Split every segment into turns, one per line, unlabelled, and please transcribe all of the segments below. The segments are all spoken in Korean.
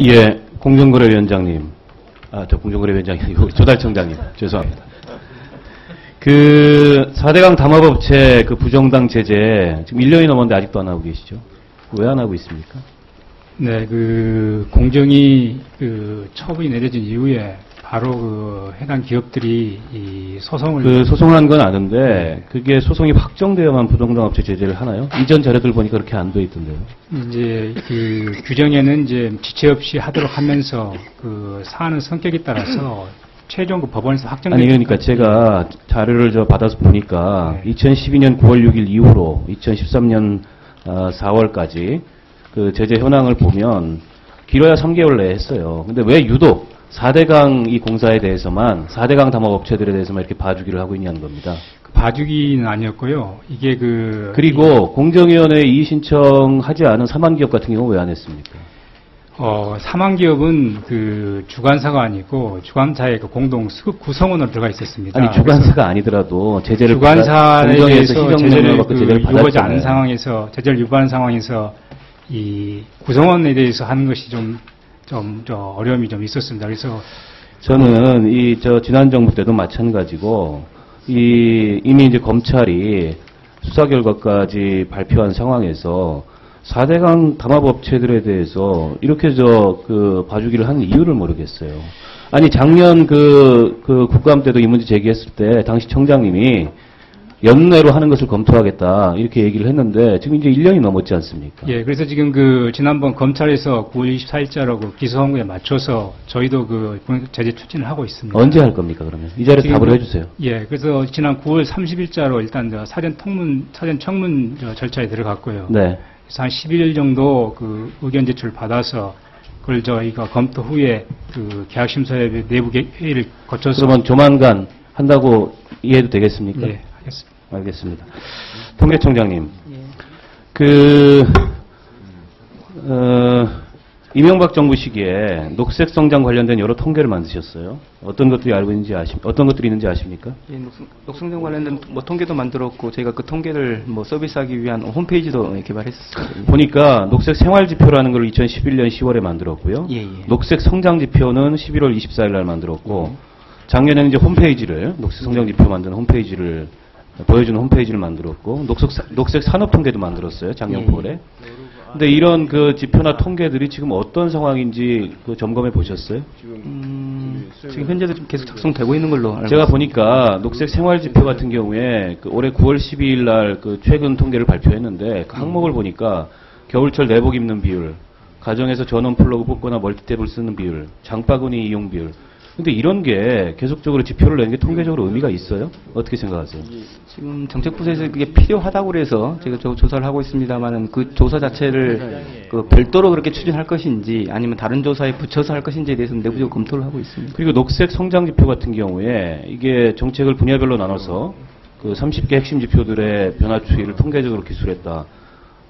예, 공정거래위원장님. 저 공정거래위원장이 아니고 조달청장님. 죄송합니다. 그 4대강 담합업체 그 부정당 제재 지금 1년이 넘었는데 아직도 안 하고 계시죠? 왜 안 하고 있습니까?
네, 그 공정위 그 처분이 내려진 이후에 바로 그 해당 기업들이 이 소송을
그 소송한 건 아는데 그게 소송이 확정되어야만 부정당업체 제재를 하나요? 이전 자료들 보니까 그렇게 안 돼 있던데요.
이제 그 규정에는 이제 지체 없이 하도록 하면서 그 사안의 성격에 따라서 최종 그 법원에서 확정된.
아니 그러니까 제가 자료를 받아서 보니까 네. 2012년 9월 6일 이후로 2013년 4월까지 그 제재 현황을 보면 길어야 3개월 내에 했어요. 근데 왜 유독 4대강 이 공사에 대해서만 4대강 담합업체들에 대해서만 이렇게 봐주기를 하고 있냐는 겁니다.
그 봐주기는 아니었고요. 이게
그리고 공정위원회에 이의 신청하지 않은 사망기업 같은 경우 왜 안 했습니까?
사망기업은 그 주관사가 아니고 주관사의 그 공동 수급 구성원으로 들어가 있었습니다.
아니 주관사가 아니더라도 제재를
주관사에 대해서 제재를
제재를
유보하지 않은 상황에서 제재를 유보한 상황에서 이 구성원에 대해서 하는 것이 좀 어려움이 좀 있었습니다. 그래서
저는 지난 정부 때도 마찬가지고 이미 이제 검찰이 수사 결과까지 발표한 상황에서 4대강 담합업체들에 대해서 이렇게 봐주기를 하는 이유를 모르겠어요. 아니 작년 그 국감 때도 이 문제 제기했을 때 당시 청장님이 연내로 하는 것을 검토하겠다 이렇게 얘기를 했는데 지금 이제 1년이 넘었지 않습니까?
예, 그래서 지금 지난번 검찰에서 9월 24일자로 기소헌구에 맞춰서 저희도 제재 추진을 하고 있습니다.
언제 할 겁니까 그러면? 이 자리에 답을 해주세요.
예, 그래서 지난 9월 30일자로 일단 사전 청문 절차에 들어갔고요.
네.
그래서 한 11일 정도 의견 제출을 받아서 그걸 저희가 검토 후에 계약심사협의 내부 회의를 거쳐서.
그러면 조만간 한다고 이해해도 되겠습니까?
예.
알겠습니다. 통계청장님, 이명박 정부 시기에 녹색 성장 관련된 여러 통계를 만드셨어요. 어떤 것들이 어떤 것들이 있는지 아십니까?
예, 녹성장 관련된 통계도 만들었고 저희가 그 통계를 서비스하기 위한 홈페이지도 개발했습니다.
보니까 녹색 생활지표라는 걸 2011년 10월에 만들었고요.
예.
녹색 성장지표는 11월 24일 날 만들었고 작년에는 이제 녹색 성장지표 만드는 홈페이지를 보여주는 홈페이지를 만들었고 녹색 산업 통계도 만들었어요. 작년 9월에. 근데 이런 지표나 통계들이 지금 어떤 상황인지 점검해 보셨어요?
지금 현재도 좀 계속 작성되고 있는 걸로 알고
제가
있습니다.
보니까 녹색 생활지표 같은 경우에 올해 9월 12일 날 최근 통계를 발표했는데 그 항목을 보니까 겨울철 내복 입는 비율, 가정에서 전원 플러그 뽑거나 멀티탭을 쓰는 비율, 장바구니 이용 비율. 근데 이런 게 계속적으로 지표를 내는 게 통계적으로 의미가 있어요? 어떻게 생각하세요?
지금 정책부에서 그게 필요하다고 그래서 제가 조사를 하고 있습니다만은 그 조사 자체를 별도로 그렇게 추진할 것인지 아니면 다른 조사에 붙여서 할 것인지에 대해서는 내부적으로 검토를 하고 있습니다.
그리고 녹색 성장 지표 같은 경우에 이게 정책을 분야별로 나눠서 30개 핵심 지표들의 변화 추이를 통계적으로 기술했다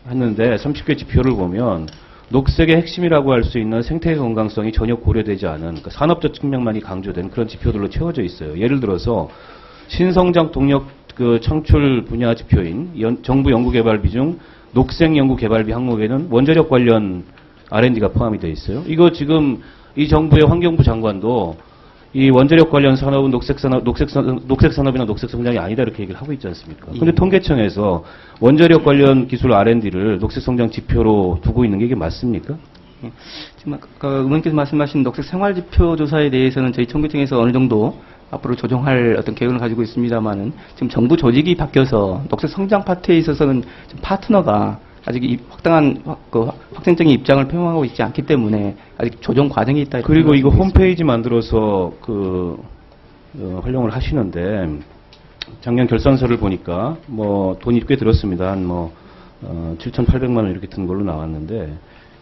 했는데 30개 지표를 보면 녹색의 핵심이라고 할 수 있는 생태계 건강성이 전혀 고려되지 않은 산업적 측면만이 강조된 그런 지표들로 채워져 있어요. 예를 들어서 신성장 동력 창출 분야 지표인 정부 연구개발 비중 녹색 연구개발비 항목에는 원자력 관련 R&D가 포함이 되어 있어요. 이거 지금 이 정부의 환경부 장관도 이 원자력 관련 산업은 녹색 산업이나 녹색 성장이 아니다 이렇게 얘기를 하고 있지 않습니까? 근데 통계청에서 원자력 관련 기술 R&D를 녹색 성장 지표로 두고 있는 게 이게 맞습니까?
지금 아까 의원께서 말씀하신 녹색 생활지표 조사에 대해서는 저희 통계청에서 어느 정도 앞으로 조정할 어떤 계획을 가지고 있습니다만은 지금 정부 조직이 바뀌어서 녹색 성장 파트에 있어서는 파트너가 아직 확당한 확정적인 입장을 표명하고 있지 않기 때문에 아직 조정 과정이 있다.
그리고 이거 홈페이지 만들어서 활용을 하시는데 작년 결산서를 보니까 돈이 꽤 들었습니다. 한 7,800만 원 이렇게 든 걸로 나왔는데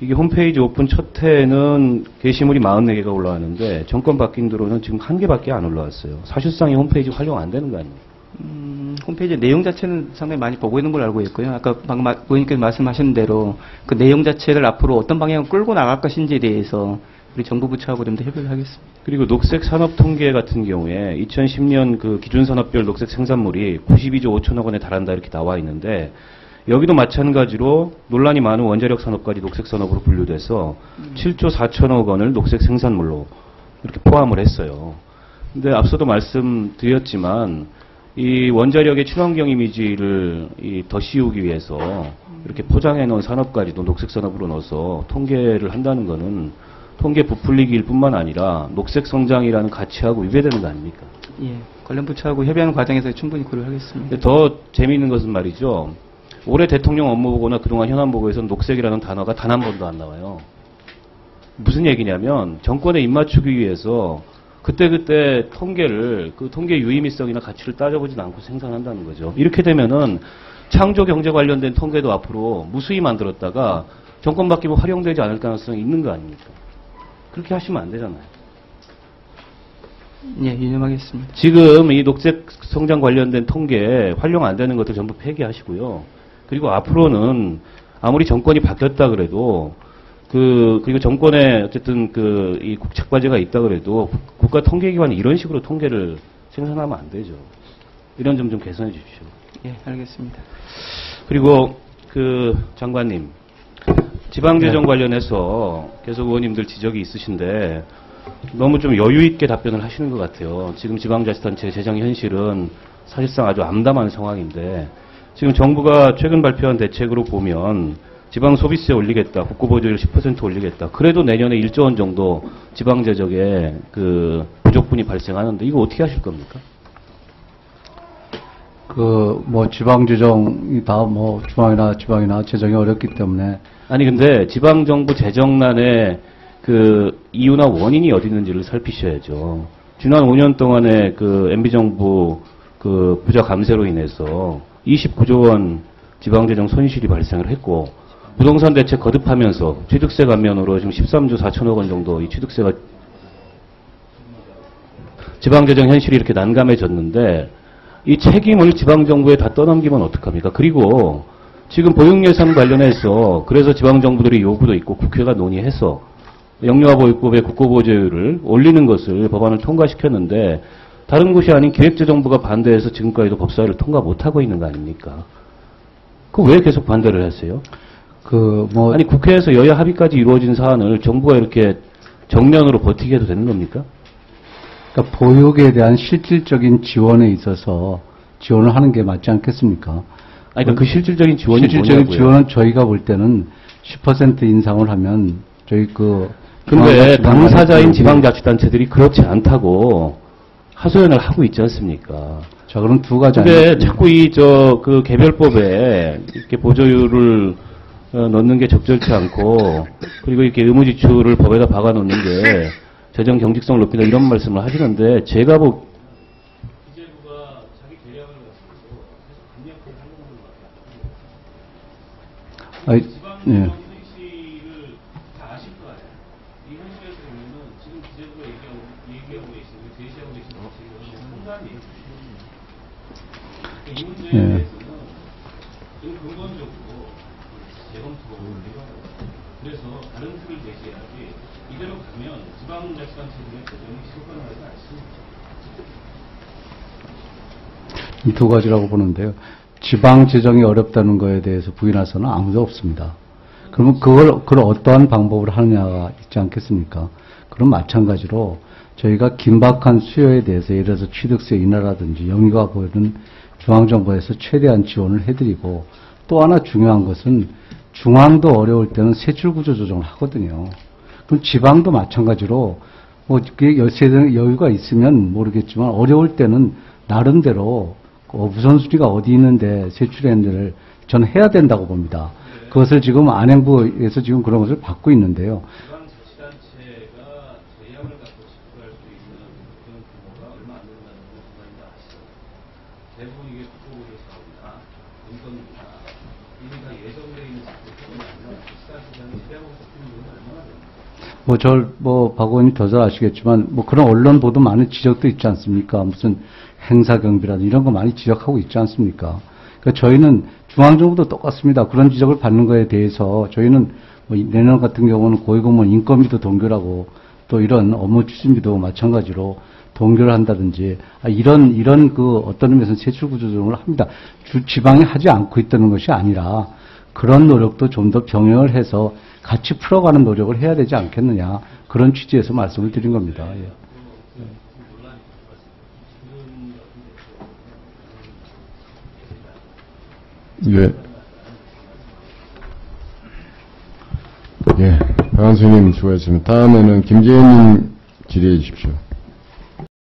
이게 홈페이지 오픈 첫 해에는 게시물이 44개가 올라왔는데 정권 바뀐 뒤로는 지금 1개밖에 안 올라왔어요. 사실상 이 홈페이지 활용 안 되는 거 아니에요?
홈페이지 내용 자체는 상당히 많이 보고 있는 걸로 알고 있고요. 아까 방금 의원님께서 말씀하신 대로 그 내용 자체를 앞으로 어떤 방향으로 끌고 나갈 것인지에 대해서 우리 정부 부처하고 좀 더 협의를 하겠습니다.
그리고 녹색 산업 통계 같은 경우에 2010년 기준 산업별 녹색 생산물이 92조 5천억 원에 달한다 이렇게 나와 있는데 여기도 마찬가지로 논란이 많은 원자력 산업까지 녹색 산업으로 분류돼서 7조 4천억 원을 녹색 생산물로 이렇게 포함을 했어요. 근데 앞서도 말씀드렸지만 이 원자력의 친환경 이미지를 더 씌우기 위해서 이렇게 포장해 놓은 산업까지도 녹색 산업으로 넣어서 통계를 한다는 거는 통계 부풀리기일 뿐만 아니라 녹색 성장이라는 가치하고 위배되는 거 아닙니까?
예, 관련 부처하고 협의하는 과정에서 충분히 고려하겠습니다.
더 재미있는 것은 말이죠. 올해 대통령 업무 보고나 그동안 현안 보고에서는 녹색이라는 단어가 단 한 번도 안 나와요. 무슨 얘기냐면 정권에 입맞추기 위해서 그때그때 통계를 그 통계 유의미성이나 가치를 따져보진 않고 생산한다는 거죠. 이렇게 되면은 창조 경제 관련된 통계도 앞으로 무수히 만들었다가 정권 바뀌면 활용되지 않을 가능성이 있는 거 아닙니까? 그렇게 하시면 안 되잖아요.
예, 유념하겠습니다.
지금 이 녹색 성장 관련된 통계 활용 안 되는 것들 전부 폐기하시고요. 그리고 앞으로는 아무리 정권이 바뀌었다 그래도 그리고 정권에 어쨌든 이 국책과제가 있다 그래도 국가 통계기관이 이런 식으로 통계를 생산하면 안 되죠. 이런 점 좀 개선해 주십시오.
예, 알겠습니다.
그리고 장관님, 지방재정 관련해서 계속 의원님들 지적이 있으신데 너무 좀 여유 있게 답변을 하시는 것 같아요. 지금 지방자치단체 재정 현실은 사실상 아주 암담한 상황인데 지금 정부가 최근 발표한 대책으로 보면 지방 소비세 올리겠다, 국고보조율 10% 올리겠다. 그래도 내년에 1조 원 정도 지방재정에 부족분이 발생하는데 이거 어떻게 하실 겁니까?
지방재정이 다 지방이나 재정이 어렵기 때문에.
아니, 근데 지방정부 재정난의 이유나 원인이 어디 있는지를 살피셔야죠. 지난 5년 동안의 MB정부 부자 감세로 인해서 29조 원 지방재정 손실이 발생을 했고, 부동산 대책 거듭하면서 취득세 감면으로 지금 13조 4천억 원 정도 이 취득세가 지방재정 현실이 이렇게 난감해졌는데 이 책임을 지방정부에 다 떠넘기면 어떡합니까? 그리고 지금 보육예산 관련해서 그래서 지방정부들의 요구도 있고 국회가 논의해서 영유아보육법의 국고보조율을 올리는 것을 법안을 통과시켰는데 다른 곳이 아닌 기획재정부가 반대해서 지금까지도 법사위를 통과 못하고 있는 거 아닙니까? 왜 계속 반대를 하세요? 아니, 국회에서 여야 합의까지 이루어진 사안을 정부가 이렇게 정면으로 버티게 해도 되는 겁니까?
그러니까 보육에 대한 실질적인 지원에 있어서 지원을 하는 게 맞지 않겠습니까?
아니, 그러니까 그 실질적인 지원이
실질적인
뭐냐고요?
지원은 저희가 볼 때는 10% 인상을 하면 저희
근데 당사자인 지방자치단체들이 그렇지 않다고 하소연을 하고 있지 않습니까?
자, 그럼 두 가지.
근데 자꾸 개별법에 이렇게 보조율을 넣는 게 적절치 않고, 그리고 이렇게 의무지출을 법에다 박아 놓는 게 재정 경직성을 높인다 이런 말씀을 하시는데, 제가 기재부가 자기 계략을 가지고 계속 강력하게 하는 것 같아요. 지방 현실을 다 아실 거 아니에요. 이 현실에서 보면은 지금 기재부가 얘기하고 계시는, 제시하고 계시는 것이 상당히 이 문제에 대해서는 지금 근본적으로 재검토를 해봐요. 그래서 다른 틀을 제시해야지 이대로 가면 지방자치단체들의 재정이 실효가능하지 않습니다.
이 두 가지라고 보는데요. 지방 재정이 어렵다는 거에 대해서 부인할 수는 아무도 없습니다. 그러면 그걸 어떠한 방법을 하느냐가 있지 않겠습니까? 그럼 마찬가지로 저희가 긴박한 수요에 대해서 예를 들어서 취득세 인하라든지 영유아 보육은 중앙정부에서 최대한 지원을 해드리고, 또 하나 중요한 것은 중앙도 어려울 때는 세출구조 조정을 하거든요. 그럼 지방도 마찬가지로 그게 여유가 있으면 모르겠지만 어려울 때는 나름대로 우선순위가 어디 있는데 세출을 저는 해야 된다고 봅니다. 그것을 지금 안행부에서 지금 그런 것을 받고 있는데요.
지방자치단체가 재량을 갖고 집행할 수 있는 그런 규모가 얼마 안 된다는 걸 정말인지 아시죠? 대부분 이게 국고보조 사업이나 인건비나 이게 다 예정되어 있는 작품이 아니라 지자체장이 재량을 갖고 있는 건 얼마나 됩니까?
박 의원님 더 잘 아시겠지만, 그런 언론 보도 많은 지적도 있지 않습니까? 무슨 행사 경비라든지 이런 거 많이 지적하고 있지 않습니까? 그러니까 저희는 중앙정부도 똑같습니다. 그런 지적을 받는 거에 대해서 저희는 내년 같은 경우는 고위공무원 인건비도 동결하고 또 이런 업무 추진비도 마찬가지로 동결을 한다든지 이런 그 어떤 의미에서 세출 구조 조정을 합니다. 지방이 하지 않고 있다는 것이 아니라 그런 노력도 좀 더 병행을 해서 같이 풀어가는 노력을 해야 되지 않겠느냐 그런 취지에서 말씀을 드린 겁니다. 예.
예. 예. 박한수님 수고하셨습니다. 다음에는 김재현님 질의해 주십시오.